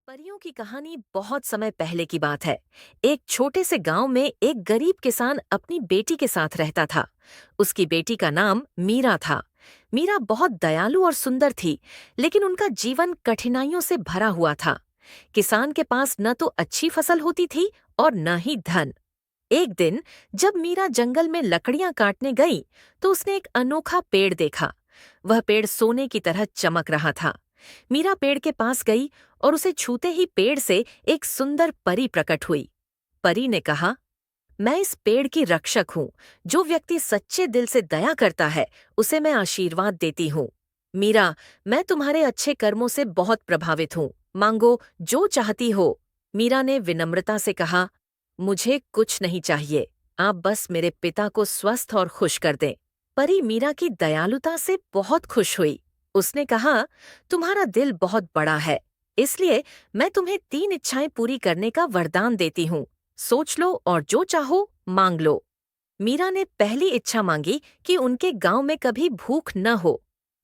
परियों की कहानी बहुत समय पहले की बात है। एक छोटे से गांव में एक गरीब किसान अपनी बेटी के साथ रहता था। उसकी बेटी का नाम मीरा था। मीरा बहुत दयालु और सुंदर थी, लेकिन उनका जीवन कठिनाइयों से भरा हुआ था। किसान के पास न तो अच्छी फसल होती थी और न ही धन। एक दिन जब मीरा जंगल में लकड़ियां काटने गई, तो उसने एक अनोखा पेड़ देखा। वह पेड़ सोने की तरह चमक रहा था। मीरा पेड़ के पास गई और उसे छूते ही पेड़ से एक सुंदर परी प्रकट हुई। परी ने कहा, मैं इस पेड़ की रक्षक हूँ। जो व्यक्ति सच्चे दिल से दया करता है, उसे मैं आशीर्वाद देती हूँ। मीरा, मैं तुम्हारे अच्छे कर्मों से बहुत प्रभावित हूँ। मांगो जो चाहती हो। मीरा ने विनम्रता से कहा, मुझे कुछ नहीं चाहिए। आप बस मेरे पिता को स्वस्थ और खुश कर दें। परी मीरा की दयालुता से बहुत खुश हुई। उसने कहा, तुम्हारा दिल बहुत बड़ा है, इसलिए मैं तुम्हें 3 इच्छाएं पूरी करने का वरदान देती हूँ। सोच लो और जो चाहो मांग लो। मीरा ने पहली इच्छा मांगी कि उनके गांव में कभी भूख न हो।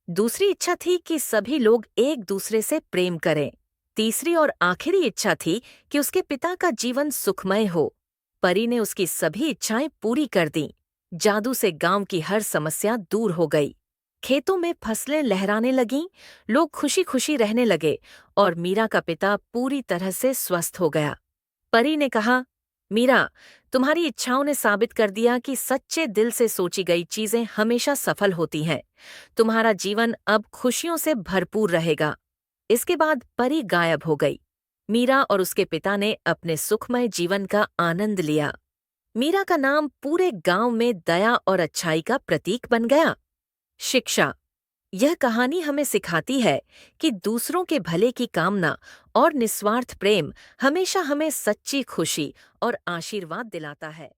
दूसरी इच्छा थी कि सभी लोग एक दूसरे से प्रेम करें। तीसरी और आखिरी इच्छा थी कि उसके पिता का जीवन सुखमय हो। परी ने उसकी सभी इच्छाएं पूरी कर दीं। जादू से गांव की हर समस्या दूर हो गई। खेतों में फसलें लहराने लगीं, लोग खुशी खुशी रहने लगे और मीरा का पिता पूरी तरह से स्वस्थ हो गया। परी ने कहा, मीरा, तुम्हारी इच्छाओं ने साबित कर दिया कि सच्चे दिल से सोची गई चीजें हमेशा सफल होती हैं। तुम्हारा जीवन अब खुशियों से भरपूर रहेगा। इसके बाद परी गायब हो गई। मीरा और उसके पिता ने अपने सुखमय जीवन का आनंद लिया। मीरा का नाम पूरे गांव में दया और अच्छाई का प्रतीक बन गया। शिक्षा। यह कहानी हमें सिखाती है कि दूसरों के भले की कामना और निस्वार्थ प्रेम हमेशा हमें सच्ची खुशी और आशीर्वाद दिलाता है।